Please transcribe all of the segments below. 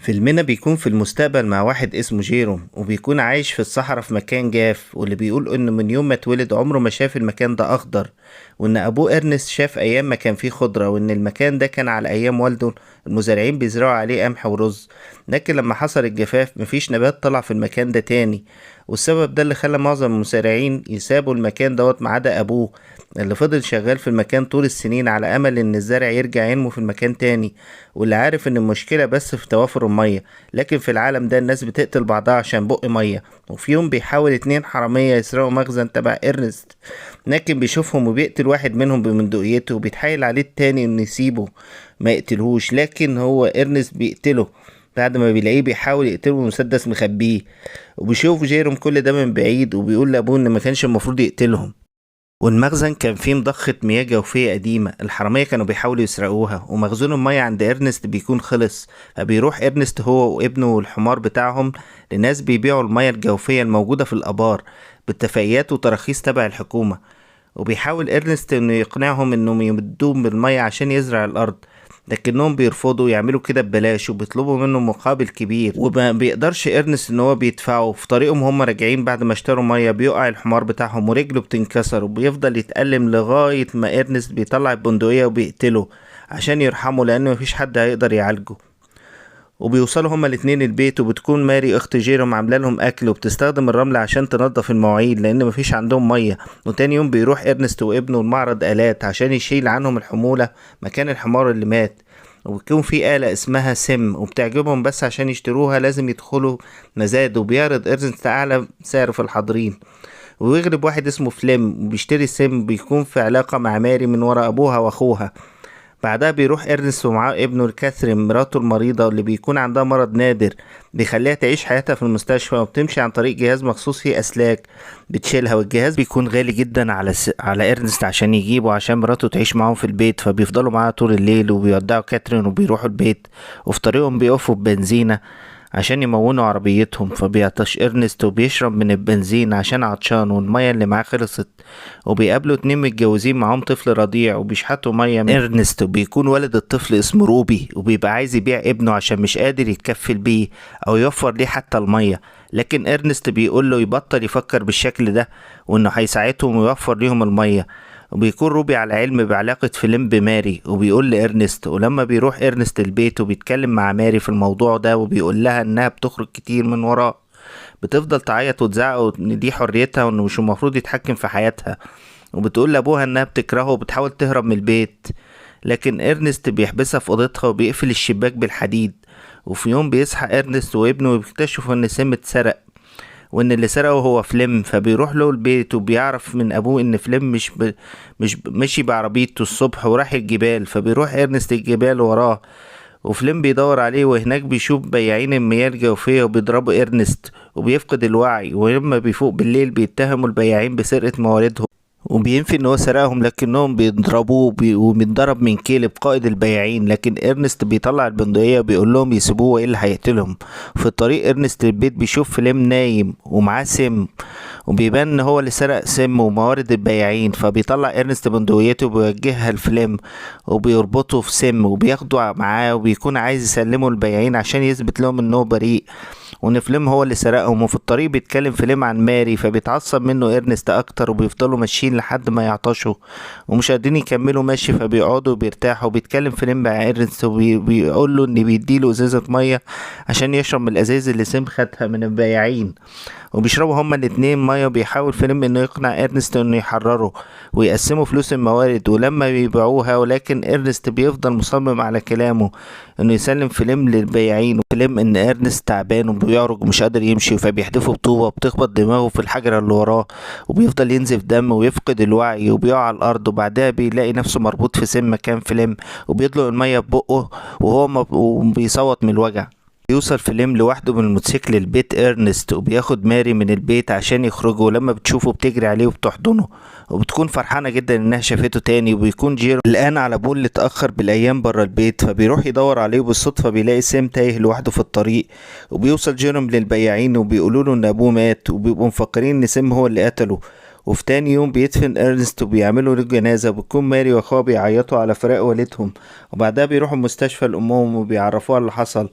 فيلمنا بيكون في المستقبل مع واحد اسمه جيروم، وبيكون عايش في الصحراء في مكان جاف، واللي بيقول انه من يوم ما اتولد عمره ما شاف المكان ده اخضر، وان ابوه ارنست شاف ايام ما كان فيه خضرة، وان المكان ده كان على ايام والده المزارعين بيزرعوا عليه قمح ورز. لكن لما حصل الجفاف مفيش نبات طلع في المكان ده تاني، والسبب ده اللي خلى معظم المزارعين يسابوا المكان دوت ما عدا ابوه، اللي فضل شغال في المكان طول السنين على امل ان الزرع يرجع ينمو في المكان تاني، واللي عارف ان المشكلة بس في توافر المية. لكن في العالم ده الناس بتقتل بعضها عشان بق مية. وفي يوم بيحاول اتنين حرامية يسرقوا مخزن تبع ارنست، لكن بيشوفهم وبيقتل واحد منهم ببندقيته، وبيتحايل عليه التاني انه يسيبه ما يقتلهوش، لكن هو ارنست بيقتله بعد ما بيلاقيه بيحاول يقتله بمسدس مخبيه. وبيشوف جيروم كل ده من بعيد، وبيقول لابوه ان ما كانش المفروض يقتلهم. والمخزن كان فيه مضخة مياه جوفية قديمة الحرامية كانوا بيحاولوا يسرقوها، ومخزون المية عند إرنست بيكون خلص، فبيروح إرنست هو وابنه والحمار بتاعهم لناس بيبيعوا المياه الجوفية الموجودة في الآبار باتفاقيات وتراخيص تبع الحكومة. وبيحاول إرنست إنه يقنعهم إنهم يمدوهم بالمية عشان يزرع الأرض، لكنهم بيرفضوا يعملوا كده ببلاش، وبيطلبوا منه مقابل كبير، وما بيقدرش ارنست ان هو بيدفعه. في طريقهم هم راجعين بعد ما اشتروا ميه بيقع الحمار بتاعهم ورجله بتنكسر، وبيفضل يتألم لغاية ما ارنست بيطلع البندقية وبيقتله عشان يرحمه، لان مفيش حد هيقدر يعالجه. وبيوصلوا هما الاتنين البيت، وبتكون ماري اخت جيروم عامله لهم اكل، وبتستخدم الرمل عشان تنظف المواعين لان مفيش عندهم ميه. وتاني يوم بيروح ارنست وابنه لمعرض آلات عشان يشيل عنهم الحمولة مكان الحمار اللي مات. وبيكون في آلة اسمها سم وبتعجبهم، بس عشان يشتروها لازم يدخلوا مزاد، وبيعرض ارنست اعلى سعر في الحاضرين، ويغلب واحد اسمه فليم وبيشتري سم. بيكون في علاقة مع ماري من ورا ابوها واخوها. بعدها بيروح ارنست ومعاه ابنه كاثرين مراته المريضة اللي بيكون عندها مرض نادر بيخليها تعيش حياتها في المستشفى، وبتمشي عن طريق جهاز مخصوص فيه أسلاك بتشيلها. والجهاز بيكون غالي جدا على ارنست عشان يجيبه عشان مراته تعيش معاهم في البيت، فبيفضلوا معاها طول الليل وبيودعوا كاثرين وبيروحوا البيت. وفي طريقهم بيقفوا ببنزينة عشان يمونوا عربيتهم، فبيعطش ارنست وبيشرب من البنزين عشان عطشان والمية اللي معاه خلصت. وبيقابلوا اتنين متجوزين معاهم طفل رضيع وبيشحتوا مية من ارنست، وبيكون ولد الطفل اسمه روبي، وبيبقى عايز يبيع ابنه عشان مش قادر يتكفل بيه او يوفر ليه حتى المية. لكن ارنست بيقول له يبطل يفكر بالشكل ده، وانه هيساعدهم ويوفر ليهم المية. وبيكون روبي على علم بعلاقة فيلم بماري، وبيقول لإرنست. ولما بيروح إرنست البيت وبيتكلم مع ماري في الموضوع ده، وبيقول لها إنها بتخرج كتير من وراه، بتفضل تعيط وتزعق إن دي حريتها وإنه مش المفروض يتحكم في حياتها. وبتقول لأبوها إنها بتكرهه وبتحاول تهرب من البيت، لكن إرنست بيحبسها في أوضتها وبيقفل الشباك بالحديد. وفي يوم بيصحى إرنست وابنه وبيكتشفوا إن سم اتسرق، وان اللي سرقه هو فليم. فبيروح له البيت وبيعرف من ابوه ان فليم مشي بعربيته الصبح وراح الجبال، فبيروح ارنست الجبال وراه. وفليم بيدور عليه، وهناك بيشوف بياعين المياه الجوفية وبيضربوا ارنست وبيفقد الوعي. ولما بيفوق بالليل بيتهموا البياعين بسرقة مواردهم، وبينفي ان هو سرقهم، لكنهم بيضربوه وبيتضرب من كيلب قائد البياعين. لكن ارنست بيطلع البندقية وبيقول لهم يسيبوه وايه اللي هيقتلهم. في الطريق ارنست البيت بيشوف فيلم نايم ومعاه سم، وبيبان ان هو اللي سرق سم وموارد البياعين. فبيطلع ارنست بندقيته وبيوجهها لفليم وبيربطه في سم وبياخده معاه، وبيكون عايز يسلمه البياعين عشان يثبت لهم انه بريء وان فليم هو اللي سرقهم. وفي الطريق بيتكلم فليم عن ماري، فبيتعصب منه ارنست اكتر، وبيفضلوا ماشيين لحد ما يعطشوا ومش قادرين يكملوا ماشي، فبيقعدوا وبيرتاحوا. بيتكلم فليم مع ارنست وبيقول له ان بيديله ازازه ميه عشان يشرب من الازاز اللي سيم خدها من البياعين، وبيشربوا هما الاتنين ميه. وبيحاول فيلم انه يقنع ارنست انه يحرره ويقسموا فلوس الموارد ولما بيبيعوها، ولكن ارنست بيفضل مصمم على كلامه انه يسلم فيلم للبياعين. وفيلم ان ارنست تعبان وبيعرج ومش قادر يمشي، فبيحدفه بطوبة بتخبط دماغه في الحجرة اللي وراه، وبيفضل ينزف دم ويفقد الوعي وبيقع على الارض. وبعدها بيلاقي نفسه مربوط في سم مكان فيلم، وبيطلق المية ببقه وهو بيصوت من الوجع. بيوصل فيلم لوحده من الموتوسيكل لبيت ارنست، وبياخد ماري من البيت عشان يخرجوا. ولما بتشوفه بتجري عليه وبتحضنه، وبتكون فرحانة جدا انها شافته تاني. وبيكون جيرو الان على ابوه اللي اتأخر بالايام برا البيت، فبيروح يدور عليه وبالصدفة بيلاقي سيم تايه لوحده في الطريق. وبيوصل جيروم للبياعين وبيقولوا له ان ابوه مات، وبيبقوا مفكرين ان سيم هو اللي قتله. وفي تاني يوم بيدفن ارنست وبيعملوا له جنازة، وبتكون ماري واخوها بيعيطوا على فراق والدهم، وبعدها بيروحوا المستشفى لأمهم وبيعرفوها اللي حصل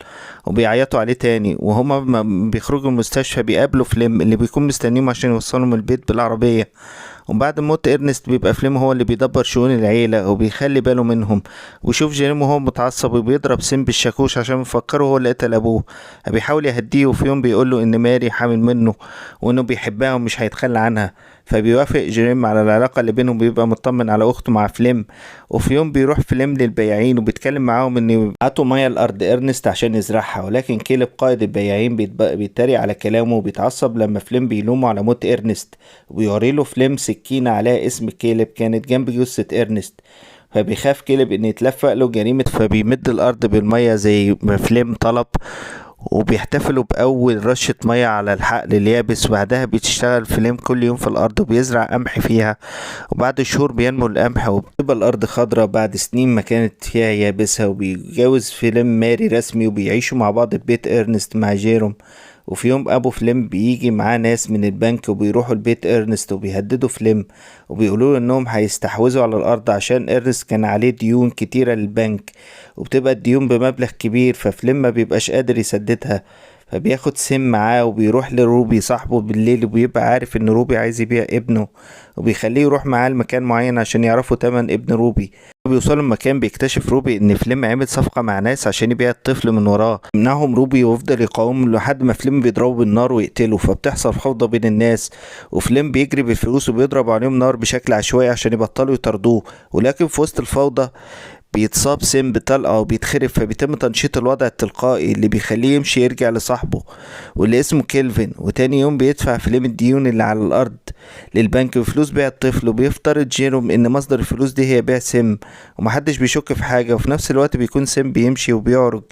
وبيعيطوا عليه تاني. وهما بيخرجوا من المستشفى بيقابلوا فليم اللي بيكون مستنيهم عشان يوصلهم البيت بالعربية. وبعد موت ارنست بيبقى فليم هو اللي بيدبر شؤون العيلة وبيخلي باله منهم، ويشوف جيريم وهو متعصب وبيضرب سيم بالشاكوش عشان مفكره هو اللي قتل ابوه. بيحاول يهديه، وفي يوم بيقوله ان ماري حامل منه وانه بيحبها ومش هيتخلى عنها، فبيوافق جيريم على العلاقة اللي بينهم، بيبقى مطمن على اخته مع فليم. وفي يوم بيروح فليم للبياعين وبيتكلم معاهم ان يبعتوا ميه لارض ارنست عشان يزرعها، ولكن كيلب قائد البياعين بيتريق على كلامه وبيتعصب لما فليم بيلومه على موت ارنست، وبيوريله فليم سكينة عليها اسم كيلب كانت جنب جثة ارنست. فبيخاف كيلب ان يتلفق له جريمة، فبيمد الارض بالمية زي ما فليم طلب، وبيحتفلوا بأول رشة مية على الحقل اليابس. وبعدها بتشتغل فليم كل يوم في الأرض وبيزرع قمح فيها، وبعد شهور بينمو القمح وبتبقى الأرض خضراء بعد سنين ما كانت فيها يابسة. وبيتجوز فليم ماري رسمي وبيعيشوا مع بعض في بيت إرنست مع جيروم. وفي يوم ابو فليم بيجي معاه ناس من البنك وبيروحوا البيت ارنست وبيهددوا فليم وبيقولوا له انهم هيستحوذوا على الارض عشان ارنست كان عليه ديون كتيرة للبنك، وبتبقى الديون بمبلغ كبير، ففليم ما بيبقاش قادر يسددها. فبياخد سم معاه وبيروح لروبي صاحبه بالليل، وبيبقى عارف ان روبي عايز يبيع ابنه، وبيخليه يروح معاه لمكان معين عشان يعرفوا تمن ابن روبي. بيوصلوا المكان بيكتشف روبي ان فليم عمل صفقة مع ناس عشان يبيع الطفل من وراه، يمنعهم روبي ويفضل يقاوم لحد ما فليم بيضربه بالنار ويقتله. فبتحصل فوضى بين الناس، وفليم بيجري بالفلوس وبيضرب عليهم نار بشكل عشوائي عشان يبطلوا يطردوه. ولكن في وسط الفوضى بيتصاب سيم بطلقة وبيتخرب، فبيتم تنشيط الوضع التلقائي اللي بيخليه يمشي يرجع لصاحبه واللي اسمه كيلفن. وتاني يوم بيدفع فليم الديون اللي على الأرض للبنك بفلوس بيع الطفل، وبيفترض جيروم ان مصدر الفلوس دي هي بيع سيم، ومحدش بيشك في حاجة. وفي نفس الوقت بيكون سيم بيمشي وبيعرج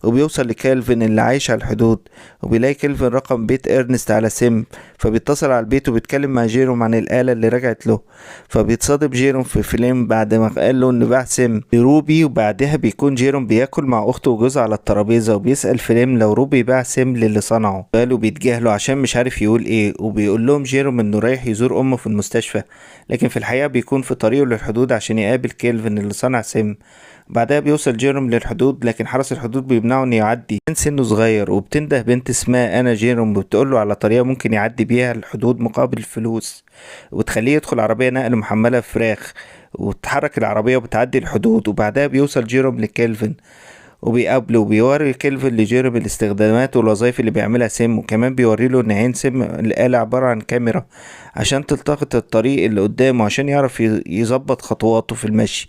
وبيوصل لكيلفن اللي عايش على الحدود، وبيلاقي كيلفن رقم بيت ارنست على سيم، فبيتصل على البيت وبيتكلم مع جيروم عن الآلة اللي رجعت له. فبيتصادم جيروم في فليم بعد ما قال له ان باع سيم روبي. وبعدها بيكون جيروم بياكل مع اخته وجوزها على الترابيزه، وبيسأل فليم لو روبي باع سيم للي صنعه، قالوا بيتجاهلوا عشان مش عارف يقول ايه. وبيقول لهم جيروم انه رايح يزور امه في المستشفى، لكن في الحقيقه بيكون في طريقه للحدود عشان يقابل كيلفن اللي صنع سيم. بعدها بيوصل جيروم للحدود، لكن حرس الحدود بيمنعه انه يعدي، كان سنه صغير. وبتنده بنت اسمها انا جيروم وبتقول له على طريقه ممكن يعدي بيها الحدود مقابل الفلوس، وتخليه يدخل عربيه نقل محمله فراخ وتحرك العربيه وبتعدي الحدود. وبعدها بيوصل جيروم لكيلفن وبيقابله وبيوري كيلفن لجيروم الاستخدامات والوظائف اللي بيعملها سيم، وكمان بيوري له ان عين سيم الآلة عبارة عن كاميرا عشان تلتقط الطريق اللي قدامه عشان يعرف يظبط خطواته في المشي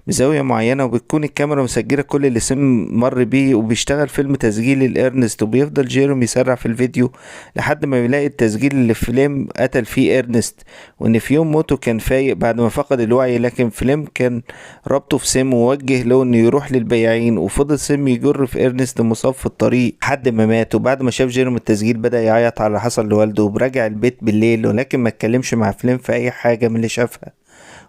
بزاوية معينة. وبتكون الكاميرا مسجلة كل اللي سيم مر بيه، وبيشتغل فيلم تسجيلي لإرنست، وبيفضل جيروم يسرع في الفيديو لحد ما بيلاقي التسجيل اللي فليم قتل فيه إرنست، وإن في يوم موته كان فايق بعد ما فقد الوعي، لكن فليم كان ربطه في سيم ووجه له إنه يروح للبياعين. وفضل سيم يجر في إرنست المصاب في الطريق لحد ما مات. وبعد ما شاف جيروم التسجيل بدأ يعيط على اللي حصل لوالده، وبرجع البيت بالليل ولكن ما اتكلمش مع فليم في أي حاجة من اللي شافها.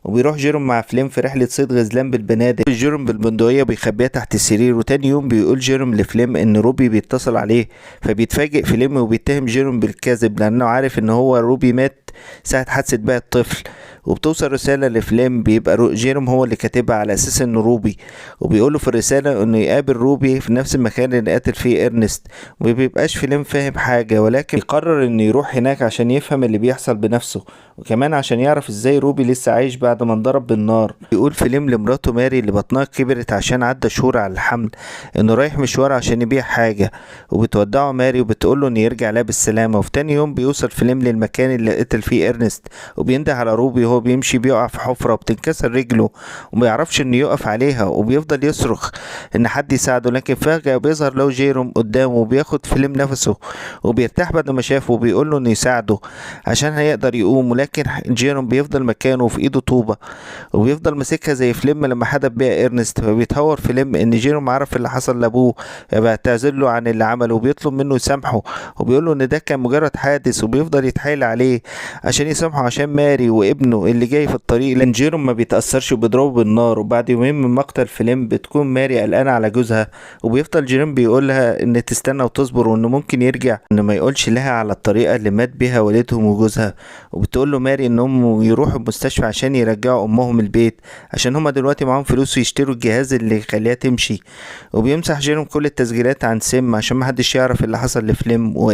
وبيروح جيروم مع فليم في رحلة صيد غزلان بالبنادق، جيروم بالبندقية بيخبيها تحت السرير. وتاني يوم بيقول جيروم لفليم ان روبي بيتصل عليه، فبيتفاجئ فليم وبيتهم جيروم بالكذب لانه عارف ان هو روبي مات ساعة حادثة بيع الطفل. وبتوصل رسالة لفليم بيبقى جيروم هو اللي كاتبها على اساس انه روبي، وبيقوله في الرسالة انه يقابل روبي في نفس المكان اللي قاتل فيه ارنست. ومبيبقاش فليم فاهم حاجة، ولكن يقرر انه يروح هناك عشان يفهم اللي بيحصل بنفسه، وكمان عشان يعرف ازاي روبي لسه عايش بعد ما انضرب بالنار. بيقول فيلم لمراته ماري اللي بطنها كبرت عشان عدى شهور على الحمل انه رايح مشوار عشان يبيع حاجة، وبتودعه ماري وبتقوله انه يرجع لها بالسلامة. وفي تاني يوم بيوصل فيلم للمكان اللي قتل فيه ارنست، وبينده على روبي وهو بيمشي بيقع في حفرة وبتنكسر رجله وما يعرفش انه يقف عليها، وبيفضل يصرخ ان حد يساعده. لكن فجأة بيظهر له جيروم قدامه وبياخد فيلم نفسه وبيرتاح بعد ما شافه، وبيقول له انه يساعده عشان هيقدر يقوم. ولكن جيروم بيفضل مكانه وفي ايده طوبة وبيفضل ماسكها زي فيلم لما حدف بيها ايرنست. فبيتهور فيلم ان جيروم عرف اللي حصل لابوه، فبيعتذر له عن اللي عمله وبيطلب منه يسامحه، وبيقول له ان ده كان مجرد حادث، وبيفضل يتحايل عليه عشان يسامحه عشان ماري وابنه ابنه اللي جاي في الطريق، لان جيروم ما بيتأثرش وبيضربه بالنار. وبعد يومين من مقتل فليم بتكون ماري قلقانة على جوزها، وبيفضل جيروم بيقولها ان تستنى وتصبر وانه ممكن يرجع، انه ما يقولش لها على الطريقة اللي مات بيها والدهم وجوزها. وبتقول له ماري انهم يروحوا المستشفى عشان يرجعوا امهم البيت، عشان هما دلوقتي معاهم فلوس يشتروا الجهاز اللي يخليها تمشي. وبيمسح جيروم كل التسجيلات عن سيم عشان محدش يعرف اللي حصل لفليم.